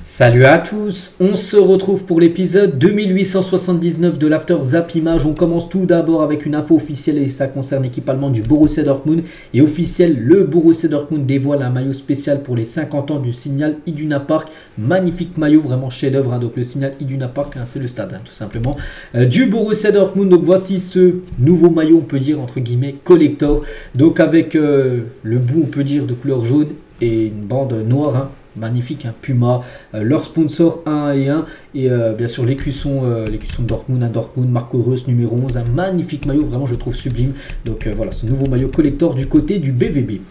Salut à tous, on se retrouve pour l'épisode 2879 de l'After Zap Image. On commence tout d'abord avec une info officielle et ça concerne l'équipe allemande du Borussia Dortmund. Et officiel, le Borussia Dortmund dévoile un maillot spécial pour les 50 ans du Signal Iduna Park. Magnifique maillot, vraiment chef-d'œuvre. Donc le Signal Iduna Park, c'est le stade tout simplement du Borussia Dortmund. Donc voici ce nouveau maillot, on peut dire entre guillemets collector. Donc avec le bout, on peut dire de couleur jaune et une bande noire. Magnifique, Puma, leur sponsor 1 et 1 et bien sûr l'écusson de Dortmund, Dortmund, Marco Reus numéro 11, un magnifique maillot, vraiment je trouve sublime. Donc voilà, ce nouveau maillot collector du côté du BVB.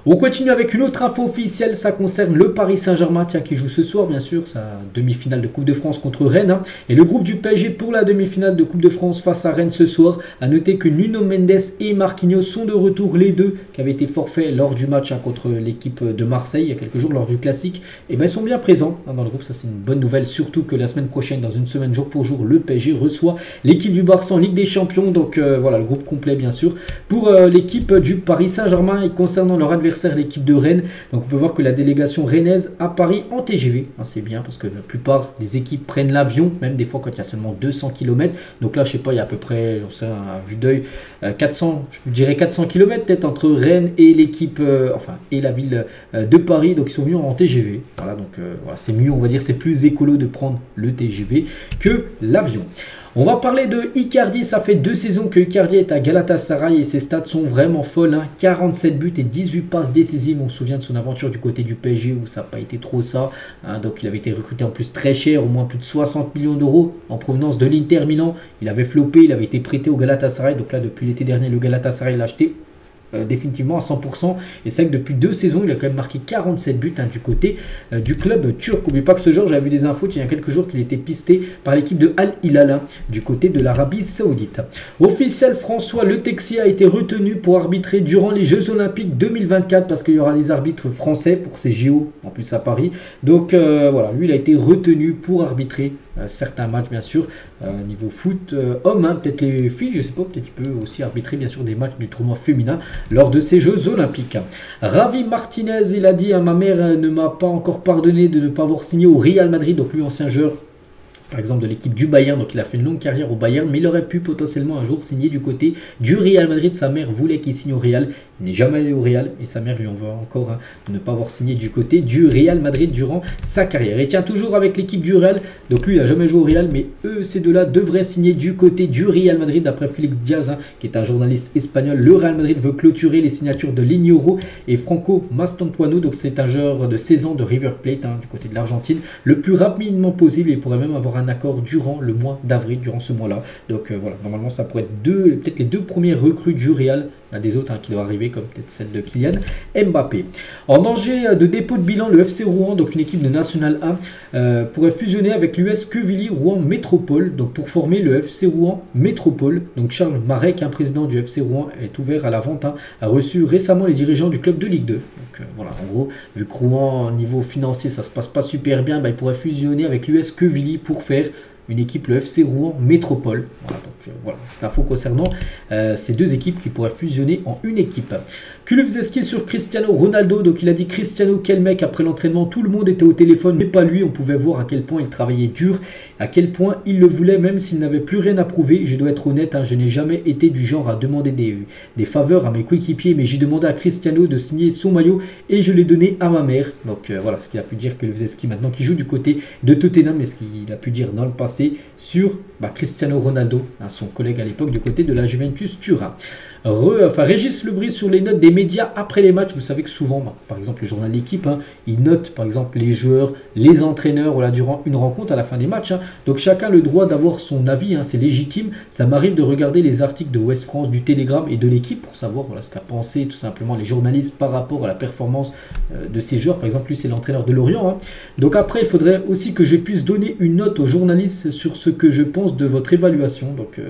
On continue avec une autre info officielle, ça concerne le Paris Saint-Germain qui joue ce soir, bien sûr, sa demi-finale de Coupe de France contre Rennes. Et le groupe du PSG pour la demi-finale de Coupe de France face à Rennes ce soir. A noter que Nuno Mendes et Marquinhos sont de retour, les deux, qui avaient été forfaits lors du match contre l'équipe de Marseille il y a quelques jours, lors du classique. Et bien ils sont bien présents dans le groupe, ça c'est une bonne nouvelle, surtout que la semaine prochaine, dans une semaine jour pour jour, le PSG reçoit l'équipe du Barça en Ligue des Champions. Donc voilà, le groupe complet bien sûr pour l'équipe du Paris Saint-Germain. Et concernant leur adversaire, l'équipe de Rennes, donc on peut voir que la délégation rennaise à Paris en TGV, c'est bien parce que la plupart des équipes prennent l'avion, même des fois quand il y a seulement 200 km. Donc là je sais pas, il y a à peu près, j'en sais à vue d'œil, 400, je dirais 400 km peut-être entre Rennes et l'équipe, et la ville de Paris. Donc ils sont venus en TGV. Voilà, donc voilà, c'est mieux, on va dire, c'est plus écolo de prendre le TGV que l'avion. On va parler de Icardi, ça fait 2 saisons que Icardi est à Galatasaray et ses stats sont vraiment folles. 47 buts et 18 passes décisives. On se souvient de son aventure du côté du PSG où ça n'a pas été trop ça. Donc il avait été recruté en plus très cher, au moins plus de 60 millions d'euros en provenance de l'Inter Milan. Il avait floppé, il avait été prêté au Galatasaray. Donc là depuis l'été dernier, le Galatasaray l'a acheté définitivement à 100%. Et c'est vrai que depuis 2 saisons, il a quand même marqué 47 buts du côté du club turc. N'oubliez pas que ce joueur, j'avais vu des infos il y a quelques jours qu'il était pisté par l'équipe de Al Hilal du côté de l'Arabie Saoudite. Officiel, François Le Texier a été retenu pour arbitrer durant les Jeux Olympiques 2024 parce qu'il y aura des arbitres français pour ces JO en plus à Paris. Donc voilà, lui il a été retenu pour arbitrer certains matchs bien sûr niveau foot homme, peut-être les filles, je sais pas, peut-être il peut aussi arbitrer bien sûr des matchs du tournoi féminin lors de ces Jeux Olympiques. Ravi Martinez, il a dit ma mère ne m'a pas encore pardonné de ne pas avoir signé au Real Madrid. Donc lui ancien joueur par exemple de l'équipe du Bayern, donc il a fait une longue carrière au Bayern, mais il aurait pu potentiellement un jour signer du côté du Real Madrid. Sa mère voulait qu'il signe au Real, il n'est jamais allé au Real et sa mère lui en veut encore de ne pas avoir signé du côté du Real Madrid durant sa carrière. Il tient toujours avec l'équipe du Real, donc lui il n'a jamais joué au Real, mais ces deux-là devraient signer du côté du Real Madrid d'après Félix Diaz, qui est un journaliste espagnol. Le Real Madrid veut clôturer les signatures de Linioro et Franco Mastantuono, donc c'est un joueur de 16 ans de River Plate du côté de l'Argentine, le plus rapidement possible. Il pourrait même avoir un accord durant le mois d'avril, durant ce mois-là. Donc voilà, normalement ça pourrait être peut-être les 2 premières recrues du Real. Il y a des autres qui doivent arriver, comme peut-être celle de Kylian Mbappé. En danger de dépôt de bilan, le FC Rouen, donc une équipe de National 1, pourrait fusionner avec l'US Quevilly Rouen Métropole, donc pour former le FC Rouen Métropole. Donc Charles Marek, président du FC Rouen, est ouvert à la vente, a reçu récemment les dirigeants du club de Ligue 2. Donc voilà, en gros, vu que Rouen, au niveau financier, ça se passe pas super bien, il pourrait fusionner avec l'US Quevilly pour faire une équipe, le FC Rouen Métropole. Voilà, donc voilà, c'est l'info concernant ces 2 équipes qui pourraient fusionner en une équipe. Kulusevski sur Cristiano Ronaldo, donc il a dit Cristiano, quel mec, après l'entraînement, tout le monde était au téléphone, mais pas lui. On pouvait voir à quel point il travaillait dur, à quel point il le voulait, même s'il n'avait plus rien à prouver. Je dois être honnête, je n'ai jamais été du genre à demander des faveurs à mes coéquipiers, mais j'ai demandé à Cristiano de signer son maillot et je l'ai donné à ma mère. Donc voilà ce qu'il a pu dire Kulusevski maintenant qui joue du côté de Tottenham, et ce qu'il a pu dire dans le passé sur Cristiano Ronaldo, son collègue à l'époque du côté de la Juventus Turin. Régis Lebris sur les notes des médias après les matchs. Vous savez que souvent, par exemple le journal L'équipe, il note par exemple les joueurs, les entraîneurs durant une rencontre à la fin des matchs. Donc chacun a le droit d'avoir son avis, c'est légitime. Ça m'arrive de regarder les articles de Ouest France, du Télégramme et de l'équipe pour savoir ce qu'a pensé tout simplement les journalistes par rapport à la performance de ces joueurs. Par exemple, lui c'est l'entraîneur de Lorient. Donc après, il faudrait aussi que je puisse donner une note aux journalistes sur ce que je pense de votre évaluation. Donc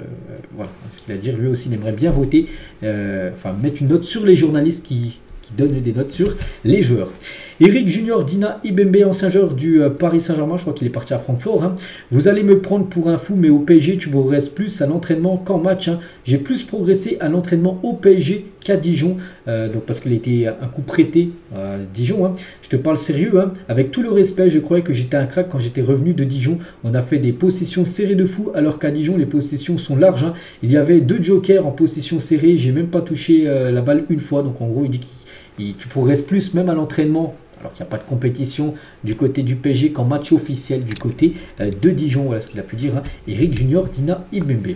voilà ce qu'il a dit. Lui aussi il aimerait bien voter, mettre une note sur les journalistes qui donne des notes sur les joueurs. Eric Junior Dina Ibembe, ancien joueur du Paris Saint-Germain, je crois qu'il est parti à Francfort. Hein. Vous allez me prendre pour un fou, mais au PSG, tu progresses plus à l'entraînement qu'en match. Hein. J'ai plus progressé à l'entraînement au PSG qu'à Dijon, donc parce qu'il a été un coup prêté à Dijon. Hein. Je te parle sérieux, hein. Avec tout le respect, je croyais que j'étais un crack quand j'étais revenu de Dijon. On a fait des possessions serrées de fou, alors qu'à Dijon, les possessions sont larges. Hein. Il y avait 2 jokers en possession serrée, j'ai même pas touché la balle une fois, donc en gros, il dit que tu progresses plus même à l'entraînement. Alors qu'il n'y a pas de compétition du côté du PSG qu'en match officiel du côté de Dijon. Voilà ce qu'il a pu dire, hein. Eric Junior Dina Ibembe.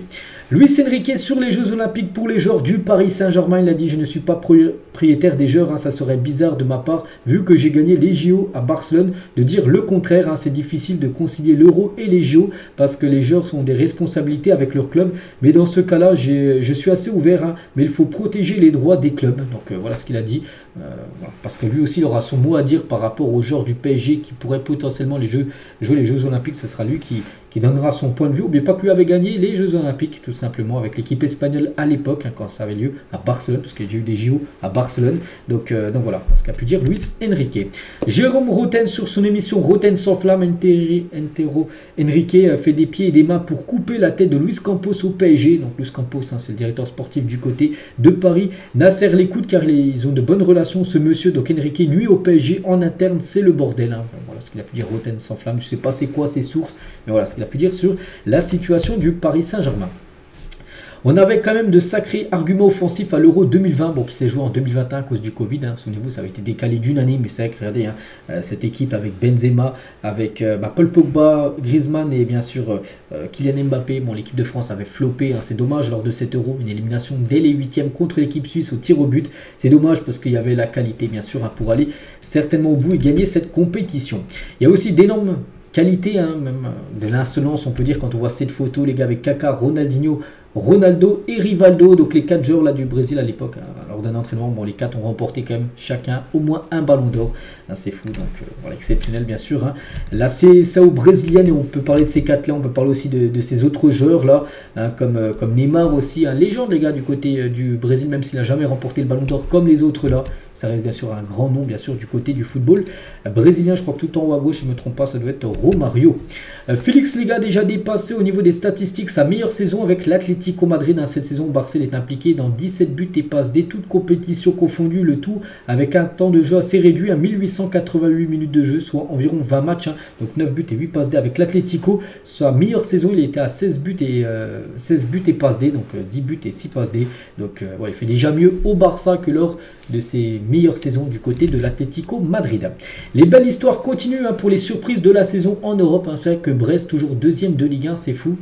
Luis Enrique sur les Jeux Olympiques pour les joueurs du Paris Saint-Germain. Il a dit: je ne suis pas propriétaire des joueurs. Hein. Ça serait bizarre de ma part, vu que j'ai gagné les JO à Barcelone, de dire le contraire. Hein. C'est difficile de concilier l'Euro et les JO parce que les joueurs ont des responsabilités avec leur club. Mais dans ce cas-là, je suis assez ouvert. Hein. Mais il faut protéger les droits des clubs. Donc voilà ce qu'il a dit. Voilà. Parce que lui aussi, il aura son mot à dire par rapport aux joueurs du PSG qui pourraient potentiellement jouer les Jeux Olympiques. Ce sera lui qui donnera son point de vue. N'oubliez pas que lui avait gagné les Jeux Olympiques, tout simplement, avec l'équipe espagnole à l'époque, hein, quand ça avait lieu à Barcelone, parce qu'il y a déjà eu des JO à Barcelone. Donc voilà, ce qu'a pu dire Luis Enrique. Jérôme Roten sur son émission Roten sans flamme, Entero Enrique fait des pieds et des mains pour couper la tête de Luis Campos au PSG. Donc Luis Campos, hein, c'est le directeur sportif du côté de Paris. Nasser l'écoute car ils ont de bonnes relations, ce monsieur. Donc Enrique nuit au PSG en interne, c'est le bordel. Hein. Voilà ce qu'il a pu dire Roten sans flamme. Je ne sais pas c'est quoi ses sources, mais voilà ce qu'il a pu dire sur la situation du Paris Saint-Germain. On avait quand même de sacrés arguments offensifs à l'Euro 2020, bon, qui s'est joué en 2021 à cause du Covid. Hein. Souvenez-vous, ça avait été décalé d'une année, mais c'est vrai que regardez, hein, cette équipe avec Benzema, avec Paul Pogba, Griezmann et bien sûr Kylian Mbappé. Bon, l'équipe de France avait floppé, hein. C'est dommage lors de cet Euro, une élimination dès les 8e contre l'équipe suisse au tir au but. C'est dommage parce qu'il y avait la qualité, bien sûr, hein, pour aller certainement au bout et gagner cette compétition. Il y a aussi d'énormes qualités, hein, même de l'insolence, on peut dire, quand on voit cette photo, les gars, avec Kaká, Ronaldinho, Ronaldo et Rivaldo, donc les 4 joueurs là du Brésil à l'époque, hein, lors d'un entraînement, bon, les 4 ont remporté quand même chacun au moins un ballon d'or, hein, c'est fou, donc voilà, exceptionnel bien sûr, hein. La CSAO brésilienne, et on peut parler de ces 4 là, on peut parler aussi de ces autres joueurs là, hein, comme Neymar aussi, hein, légende les gars du côté du Brésil, même s'il n'a jamais remporté le ballon d'or comme les autres là, ça reste bien sûr un grand nom bien sûr du côté du football brésilien. Je crois que tout en haut à gauche, je ne me trompe pas, ça doit être Romario. Félix Lega déjà dépassé au niveau des statistiques sa meilleure saison avec l'Atlético Madrid. Dans cette saison, Barcel est impliqué dans 17 buts et passes des toutes compétitions confondues, le tout avec un temps de jeu assez réduit à 1888 minutes de jeu, soit environ 20 matchs, hein, donc 9 buts et 8 passes D avec l'Atlético. Sa meilleure saison, il était à 16 buts et passes D, donc 10 buts et 6 passes D. Donc voilà, il fait déjà mieux au Barça que lors de ses meilleures saisons du côté de l'Atlético Madrid. Les belles histoires continuent, hein, pour les surprises de la saison en Europe, hein. C'est vrai que Brest, toujours deuxième de Ligue 1, c'est fou.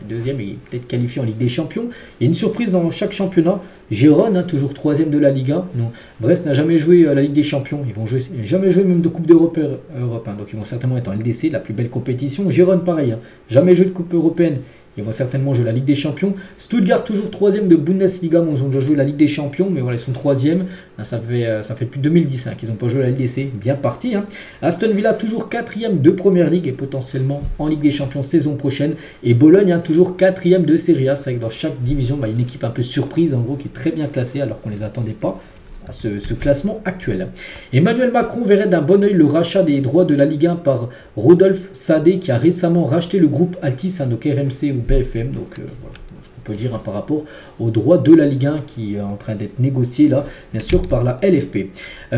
Deuxième et peut-être qualifié en Ligue des Champions. Il y a une surprise dans chaque championnat. Gérone, hein, toujours troisième de la Liga. Non, Brest n'a jamais joué à la Ligue des Champions. Ils n'ont jamais joué même de Coupe d'Europe. Hein, donc ils vont certainement être en LDC, la plus belle compétition. Gérone, pareil. Hein, jamais joué de Coupe européenne. Ils vont certainement jouer la Ligue des Champions. Stuttgart, toujours troisième de Bundesliga. Bon, ils ont déjà joué la Ligue des Champions, mais voilà, ils sont troisième. Ça fait depuis 2010 hein, qu'ils n'ont pas joué la LDC. Bien parti. Hein. Aston Villa, toujours quatrième de Première Ligue et potentiellement en Ligue des Champions saison prochaine. Et Bologne, hein, toujours quatrième de Serie A. C'est vrai que dans chaque division, il y a une équipe un peu surprise, en gros, qui est très bien classée alors qu'on ne les attendait pas à ce classement actuel. Emmanuel Macron verrait d'un bon oeil le rachat des droits de la Ligue 1 par Rodolphe Sadé, qui a récemment racheté le groupe Altis, hein, donc RMC ou BFM. Donc voilà, on peut dire, hein, par rapport aux droits de la Ligue 1 qui est en train d'être négocié là, bien sûr, par la LFP.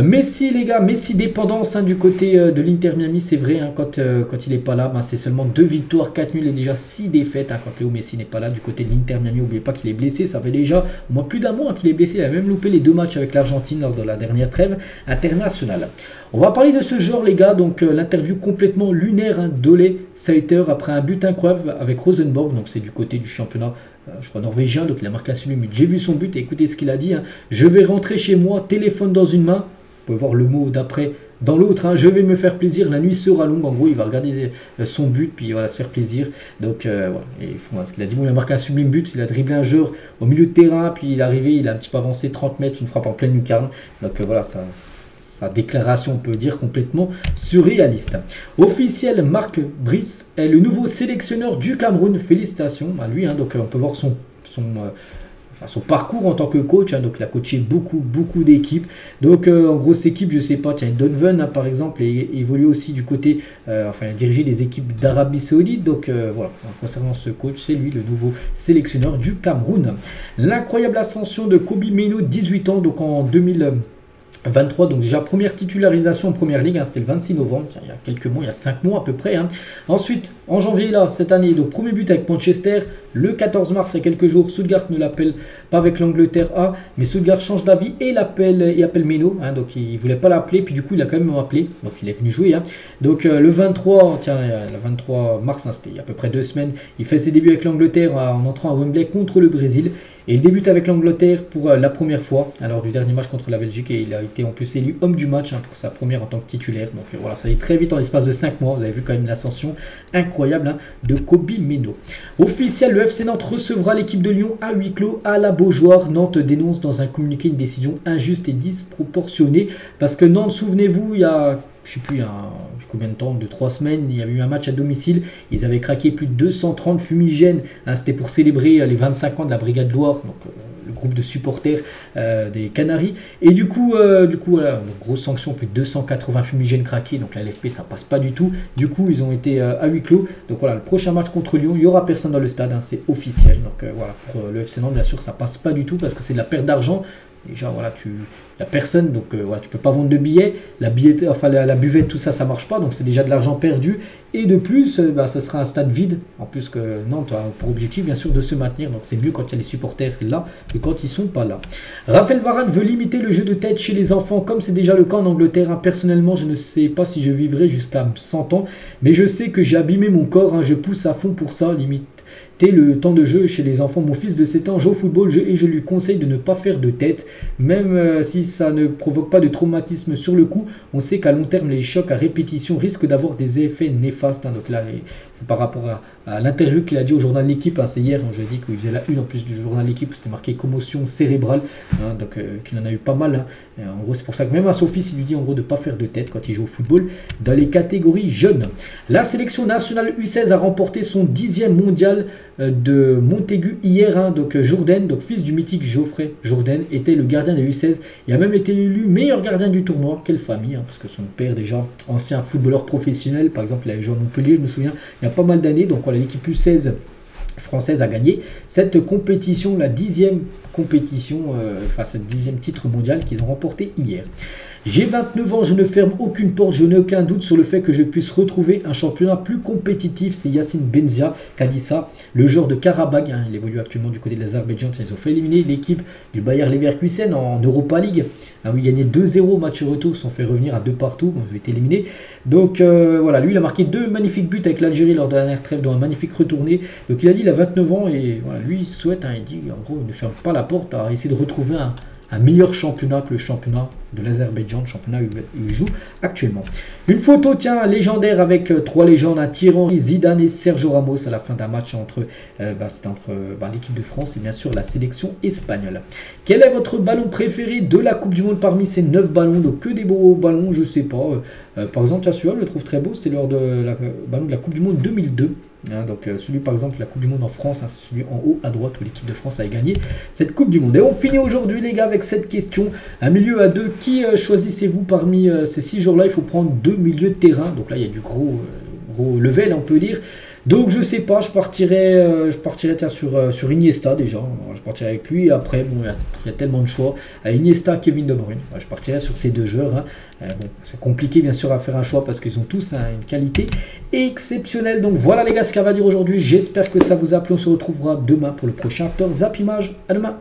Messi, les gars, Messi dépendance, hein, du côté de l'Inter Miami, c'est vrai, hein, quand il n'est pas là, ben, c'est seulement 2 victoires, 4 nuls et déjà 6 défaites, hein, quand Léo Messi n'est pas là du côté de l'Inter Miami. N'oubliez pas qu'il est blessé, ça fait déjà au moins plus d'un mois, hein, qu'il est blessé. Il a même loupé les 2 matchs avec l'Argentine lors de la dernière trêve internationale. On va parler de ce genre, les gars, donc l'interview complètement lunaire, hein, d'Ole Sæter après un but incroyable avec Rosenborg, donc c'est du côté du championnat je crois norvégien, donc il a marqué un sublime but. J'ai vu son but et écoutez ce qu'il a dit, hein. Je vais rentrer chez moi, téléphone dans une main, vous pouvez voir le mot d'après dans l'autre, hein. Je vais me faire plaisir, la nuit sera longue. En gros, il va regarder son but, puis il va se faire plaisir. Donc voilà, et il faut, hein, ce qu'il a dit. Bon, il a marqué un sublime but, il a dribblé un joueur au milieu de terrain, puis il est arrivé, il a un petit peu avancé 30 mètres, une frappe en pleine lucarne. Donc voilà, sa déclaration, on peut dire, complètement surréaliste. Officiel, Marc Brice est le nouveau sélectionneur du Cameroun. Félicitations à lui, hein. Donc on peut voir son parcours en tant que coach, hein, donc il a coaché beaucoup d'équipes. Donc en grosse équipe, je sais pas, tiens, Donovan hein, par exemple, et évolue aussi du côté, enfin il a dirigé les équipes d'Arabie Saoudite. Donc voilà, concernant ce coach, c'est lui le nouveau sélectionneur du Cameroun. L'incroyable ascension de Kobbie Mainoo, 18 ans, donc en 2023, donc déjà première titularisation en première ligue, hein, c'était le 26 novembre, il y a quelques mois, il y a 5 mois à peu près. Hein. Ensuite, en janvier, là, cette année, donc premier but avec Manchester, le 14 mars, il y a quelques jours, Stuttgart ne l'appelle pas avec l'Angleterre A, mais Stuttgart change d'avis et appelle Mainoo, hein, donc il ne voulait pas l'appeler, puis du coup, il a quand même appelé, donc il est venu jouer. Hein. Donc le 23, tiens, le 23 mars, hein, c'était il y a à peu près 2 semaines, il fait ses débuts avec l'Angleterre en entrant à Wembley contre le Brésil. Et il débute avec l'Angleterre pour la première fois, lors du dernier match contre la Belgique, et il a été en plus élu homme du match hein, pour sa première en tant que titulaire. Donc voilà, ça allait très vite en l'espace de 5 mois. Vous avez vu quand même l'ascension incroyable hein, de Kobbie Mainoo. Officiel, le FC Nantes recevra l'équipe de Lyon à huis clos à la Beaujoire. Nantes dénonce dans un communiqué une décision injuste et disproportionnée, parce que Nantes, souvenez-vous, il y a... je ne sais plus combien de temps, 2-3 semaines, il y avait eu un match à domicile, ils avaient craqué plus de 230 fumigènes, hein, c'était pour célébrer les 25 ans de la Brigade Loire, donc le groupe de supporters des Canaries, et du coup voilà, donc, grosse sanction, plus de 280 fumigènes craqués, donc la LFP ça passe pas du tout, du coup ils ont été à huis clos, donc voilà, le prochain match contre Lyon, il n'y aura personne dans le stade, hein, c'est officiel, donc voilà, pour le FC Nantes bien sûr ça passe pas du tout, parce que c'est de la perte d'argent. Déjà, voilà, la personne, donc voilà, tu peux pas vendre de billets, la billetterie, enfin la buvette, tout ça, ça marche pas, donc c'est déjà de l'argent perdu. Et de plus, ça sera un stade vide, en plus que Nantes a pour objectif, bien sûr, de se maintenir. Donc c'est mieux quand il y a les supporters là que quand ils sont pas là. Raphaël Varane veut limiter le jeu de tête chez les enfants, comme c'est déjà le cas en Angleterre. Hein. Personnellement, je ne sais pas si je vivrai jusqu'à 100 ans, mais je sais que j'ai abîmé mon corps. Hein. Je pousse à fond pour ça, limite. Le temps de jeu chez les enfants. Mon fils de 7 ans joue au football et je lui conseille de ne pas faire de tête, même si ça ne provoque pas de traumatisme sur le coup. On sait qu'à long terme, les chocs à répétition risquent d'avoir des effets néfastes. Hein. Donc là, c'est par rapport à l'interview qu'il a dit au journal L'Équipe. Hein. C'est hier, j'ai dit qu'il faisait la une en plus du journal L'Équipe. C'était marqué commotion cérébrale. Hein. Donc qu'il en a eu pas mal. Hein. En gros, c'est pour ça que même à son fils, il lui dit en gros de ne pas faire de tête quand il joue au football dans les catégories jeunes. La sélection nationale U16 a remporté son 10e mondial de Montaigu hier, hein, donc Jourdain, donc fils du mythique Geoffrey Jourdain, était le gardien des U16 et a même été élu meilleur gardien du tournoi. Quelle famille, hein, parce que son père déjà ancien footballeur professionnel, par exemple il avait joué à Montpellier, je me souviens, il y a pas mal d'années, donc voilà, l'équipe U16 française a gagné cette compétition, la 10e compétition, enfin cette 10e titre mondial qu'ils ont remporté hier. J'ai 29 ans, je ne ferme aucune porte, je n'ai aucun doute sur le fait que je puisse retrouver un championnat plus compétitif. C'est Yacine Benzia qui a dit ça, le joueur de Karabakh, hein, il évolue actuellement du côté de l'Azerbaïdjan. Ils ont fait éliminer l'équipe du Bayer Leverkusen en Europa League, hein, où ils gagnaient 2-0 match retour, ils se sont fait revenir à 2 partout, ils ont été éliminés. Donc voilà, lui il a marqué 2 magnifiques buts avec l'Algérie lors de la dernière trêve, dont un magnifique retourné. Donc il a dit il a 29 ans et voilà, lui il souhaite, hein, il dit en gros il ne ferme pas la porte à essayer de retrouver un meilleur championnat que le championnat de l'Azerbaïdjan, le championnat où il joue actuellement. Une photo, tiens, légendaire avec 3 légendes, un Thierry Henry, Zidane et Sergio Ramos à la fin d'un match entre l'équipe de France et bien sûr la sélection espagnole. Quel est votre ballon préféré de la Coupe du Monde parmi ces 9 ballons? Donc que des beaux ballons, je sais pas. Par exemple, celui-là, je le trouve très beau, c'était lors de la ballon de la Coupe du Monde 2002. Hein, donc celui par exemple la Coupe du Monde en France, hein, c'est celui en haut à droite où l'équipe de France a gagné cette Coupe du Monde. Et on finit aujourd'hui les gars avec cette question, un milieu à 2, qui choisissez-vous parmi ces 6 jours là? Il faut prendre 2 milieux de terrain, donc là il y a du gros level on peut dire. Donc je sais pas, je partirais tiens, sur Iniesta déjà, je partirais avec lui, et après bon, il y a tellement de choix, Iniesta, Kevin De Bruyne, je partirais sur ces 2 joueurs, hein. Bon, c'est compliqué bien sûr à faire un choix parce qu'ils ont tous, hein, une qualité exceptionnelle. Donc voilà les gars ce qu'on va dire aujourd'hui, j'espère que ça vous a plu, on se retrouvera demain pour le prochain After Zap Image, à demain.